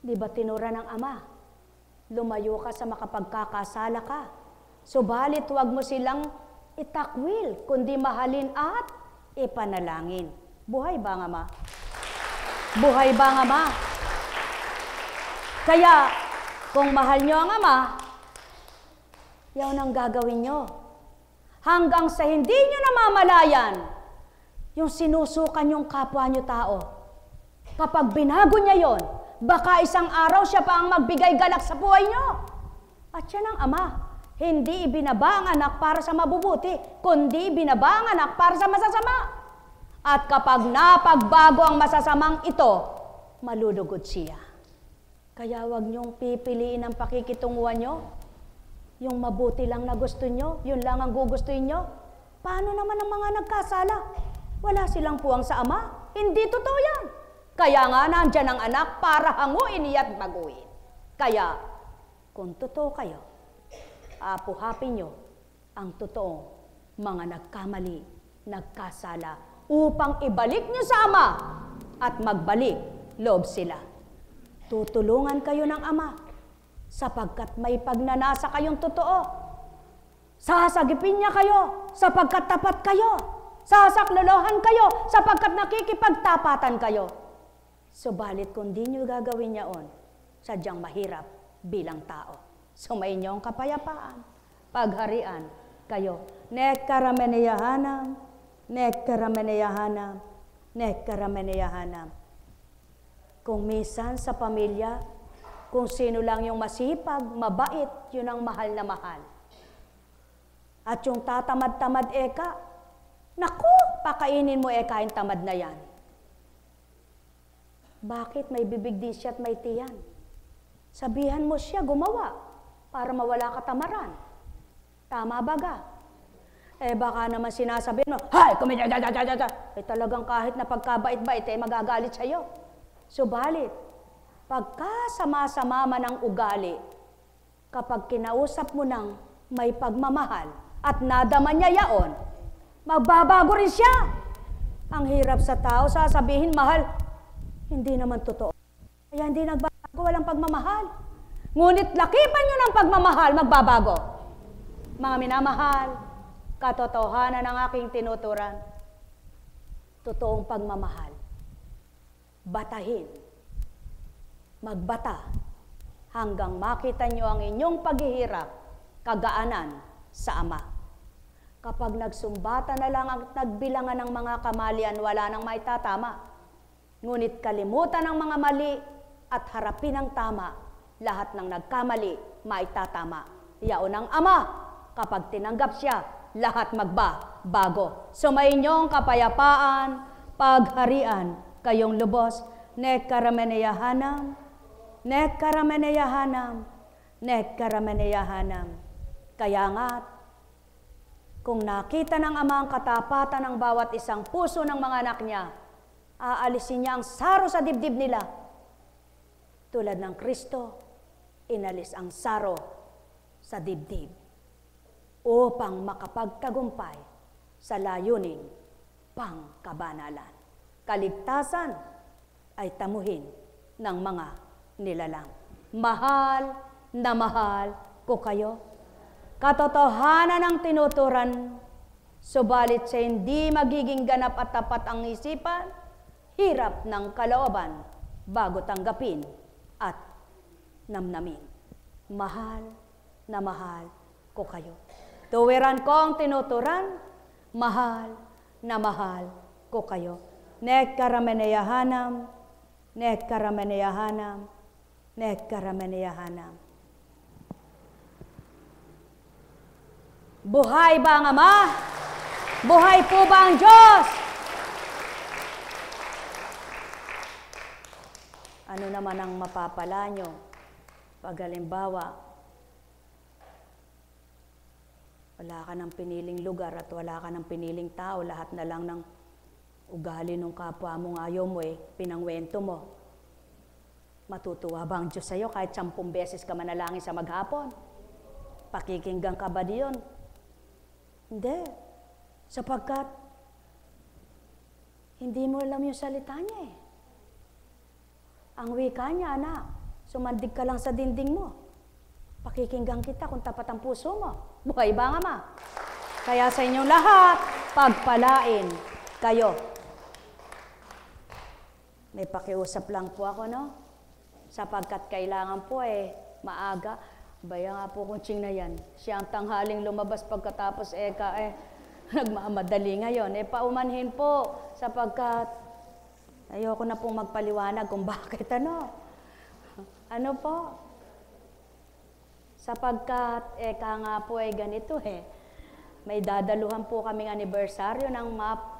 Di ba tinura ng Ama? Lumayo ka sa makapagkakasala ka. Subalit huwag mo silang itakwil, kundi mahalin at ipanalangin. Buhay ba ang Ama? Buhay ba ang Ama? Kaya, kung mahal nyo ang Ama, yaon ang gagawin nyo. Hanggang sa hindi nyo namamalayan, yung sinusukan yung kapwa nyo tao. Kapag binago niya yon, baka isang araw siya pa ang magbigay galak sa buhay nyo. At yan ang Ama. Hindi ibinaba ang anak para sa mabubuti, kundi ibinaba ang anak para sa masasama. At kapag napagbago ang masasamang ito, malulugod siya. Kaya wag niyong pipiliin ang pakikitunguhan nyo. Yung mabuti lang na gusto nyo, yun lang ang gugustuhin nyo. Paano naman ang mga nagkasala? Wala silang puwang sa Ama. Hindi totoo yan. Kaya nga nandyan ang anak para hanguin niya at baguhin. Kaya, kung totoo kayo, apuhapin nyo ang totoong mga nagkamali, nagkasala, upang ibalik nyo sa Ama at magbalik loob sila. Tutulungan kayo ng Ama sapagkat may pagnanasa kayong totoo. Sasagipin niya kayo sapagkat tapat kayo. Sasaklolohan kayo sapagkat nakikipagtapatan kayo. Subalit kung di nyo gagawin yaon, sadyang mahirap bilang tao. Sumayin niyo ang kapayapaan, pagharian kayo. Nekkarameneyahanam, nekkarameneyahanam, nekkarameneyahanam. Kung minsan sa pamilya, kung sino lang yung masipag, mabait, yun ang mahal na mahal. At yung tatamad-tamad eka, naku, pakainin mo eka yung tamad na yan. Bakit may bibig din siya at may tiyan? Sabihan mo siya gumawa para mawala katamaran. Tama ba ga? Baka naman sinasabihin mo, hay, kumidya. Talagang kahit na pagkabait-bait, magagalit sa'yo. Subalit, pagka sama-sama man ang ugali, kapag kinausap mo ng may pagmamahal at nadama niya yaon, magbabago rin siya. Ang hirap sa tao, sasabihin, mahal, hindi naman totoo. Kaya hindi nagbabago, walang pagmamahal. Ngunit lakipan nyo ng pagmamahal, magbabago. Mga minamahal, katotohanan ng aking tinuturan, totoong pagmamahal. Batahin, magbata, hanggang makita nyo ang inyong paghihirap, kagaanan sa Ama. Kapag nagsumbata na lang at nagbilangan ng mga kamalian, wala nang maitatama. Ngunit kalimutan ang mga mali at harapin ang tama, lahat ng nagkamali, maitatama. Yaon ang Ama, kapag tinanggap siya, lahat magbabago. Sumayin niyong kapayapaan, pagharian, kayong lubos, nekkarameneyahanam, nekkarameneyahanam, nekkarameneyahanam. Kaya nga, kung nakita ng Ama ang katapatan ng bawat isang puso ng mga anak niya, aalisin niya ang saro sa dibdib nila. Tulad ng Kristo, inalis ang saro sa dibdib upang makapagtagumpay sa layuning pangkabanalan. Kaligtasan ay tamuhin ng mga nilalang. Mahal na mahal ko kayo. Katotohanan ang tinuturan, subalit sa hindi magiging ganap at tapat ang isipan, hirap ng kalooban bago tanggapin at namnamin. Mahal na mahal ko kayo. Tuwiran ko ang tinuturan, mahal na mahal ko kayo. Nekkarameneyahanam, nekkarameneyahanam, nekkarameneyahanam. Buhay ba ang Ama? Buhay po ba ang Diyos? Ano naman ang mapapala nyo pag halimbawa, wala ka ng piniling lugar at wala ka ng piniling tao, lahat na lang ng ugali ng kapwa mong ayaw mo pinangwento mo. Matutuwa ba ang Diyos sa'yo kahit 10 beses ka manalangin sa maghapon? Pakikinggan ka ba diyon? Hindi. Sapagkat hindi mo alam yung salita niya Ang wika niya, anak, Sumandig ka lang sa dingding mo. Pakikinggan kita kung tapat ang puso mo. Buhay ba, Ama? Kaya sa inyong lahat, pagpalain kayo. May pakiusap lang po ako, no? Sapagkat kailangan po maaga. Baya nga po kung Ching na yan. Siya ang tanghaling lumabas pagkatapos nagmamadali ngayon. Paumanhin po sapagkat ayoko na pong magpaliwanag kung bakit Ano po? Sapagkat nga po ganito May dadaluhan po kaming anibersaryo ng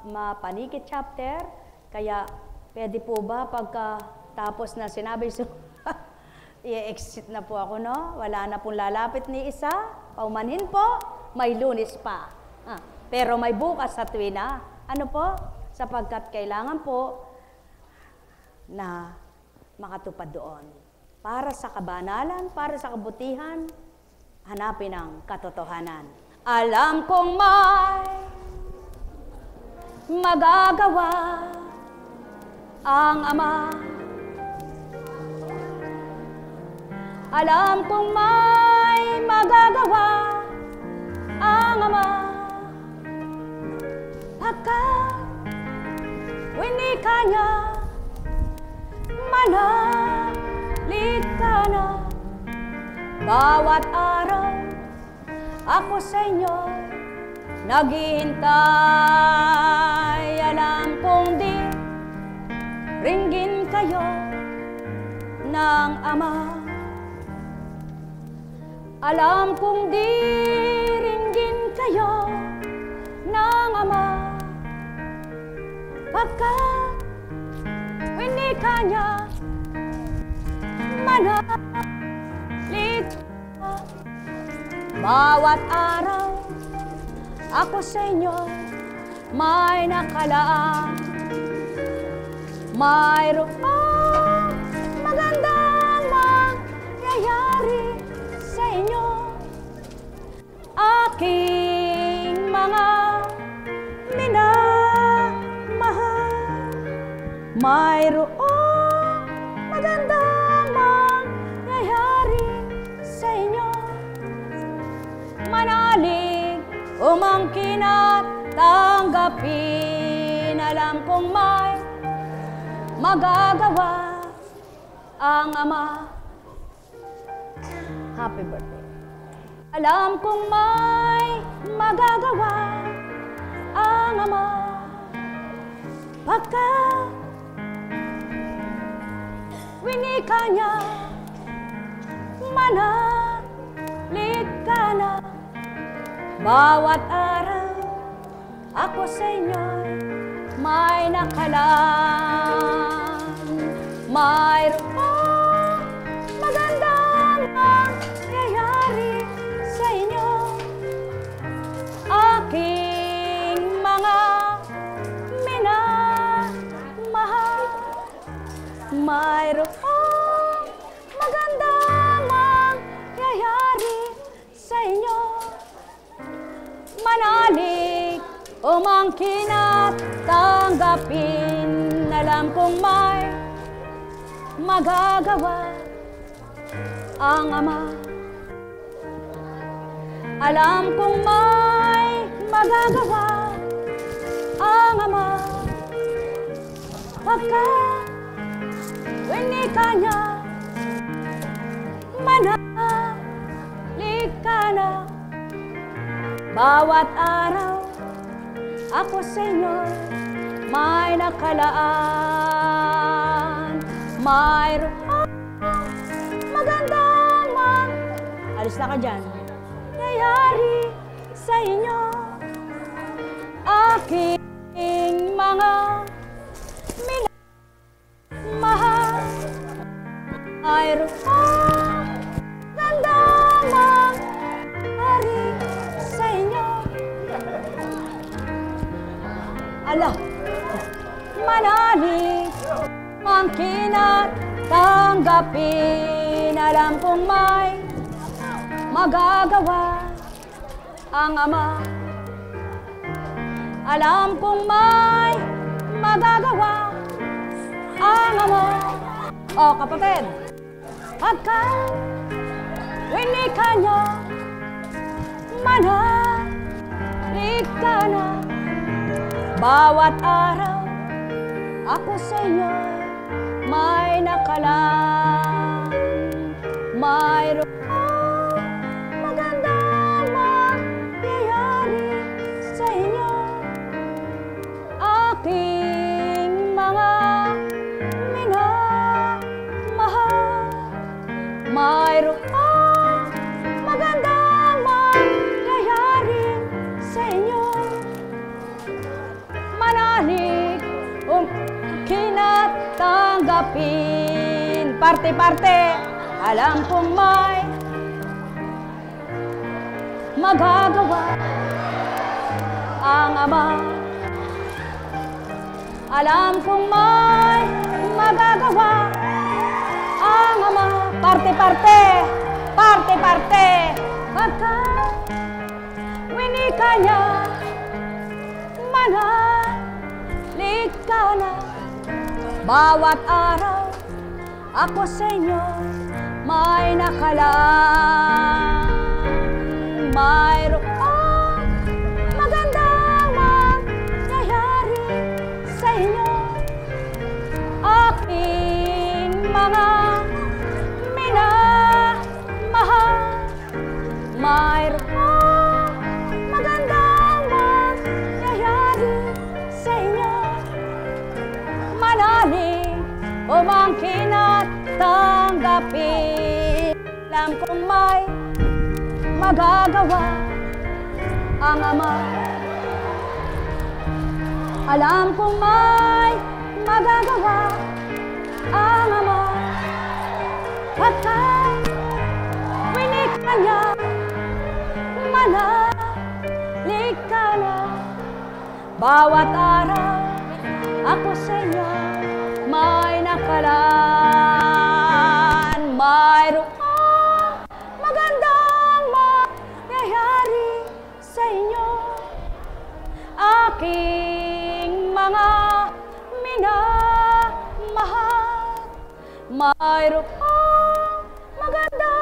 Mapaniki chapter. Kaya pwede po ba pagkatapos na sinabi i-exit na po ako, no? Wala na pong lalapit ni isa. Paumanhin po, may Lunes pa. Pero may bukas sa tuwina. Ano po? Sapagkat kailangan po na makatupad doon. Para sa kabanalan, para sa kabutihan, hanapin ang katotohanan. Alam kong may magagawa ang Ama. Alam kong may magagawa ang Ama. Pagkat winika niya, manalig ka na. Bawat araw ako sa inyo naghihintay. Alam kong di ringgin kayo ng Ama. Alam kong di ringgin kayo ng Ama. Pagkat winika niya, manalig ka. Bawat araw ako sa inyo may nakalaan. Mayroong magandang mangyayari sa inyo. Aking mga minamahal, mayroong magandang mangyayari sa inyo. Manalig, umangkin at tanggapin. Alam kong may magagawa ang Ama. Happy birthday. Alam kong may magagawa ang Ama. Pagkat winika niya, manalig ka na. Bawat araw ako sa inyo may nakalaan. Mayroong magandang mangyayari sa inyo. Aking mga minamahal, mayroong magandang mangyayari sa inyo. Manalig, umangkin at tanggapin. Alam kong may magagawa ang Ama. Alam kong may magagawa ang Ama. Pagkat winika niya, manalig ka na. Bawat araw ako sa inyo may nakalaan. Mayroong magandang alis na ka dyan. Nangyayari sa inyo. Aking mga minamahal, mayroong magandang mangyayari sa inyo. Ala, manalig, umangkin at tanggapin. Alam kong may magagawa ang Ama. Alam kong may magagawa ang Ama. O kapatid, pagka winika nyo, manahalik ka na. Bawat araw ako sa inyo may nakalaan. Mayroong magandang mangyayari sa inyo, aking mga minamahal. Mayroong magandang mangyayari sa inyo, manalig kinatanggapin. Parte-parte, alam kong may magagawa ang Ama. Alam kong may magagawa ang Ama. Parte-parte, parte-parte, pagka winika niya, manahalik ka na. Bawat araw ako sa inyo may nakalaan. Mayroong magandang mangyayari sa inyo, aking mga minamahal. Mayroong magandang mangyayari sa inyo, manalig umangkin at tanggapin. Alam kong may magagawa ang Ama. Alam kong may magagawa ang Ama, pagka winika niya, manahalik ka na. Bawat araw ako sa inyo may nakalaan. Mayroong magandang mangyayari sa inyo, aking mga minamahal. Mayroong magandang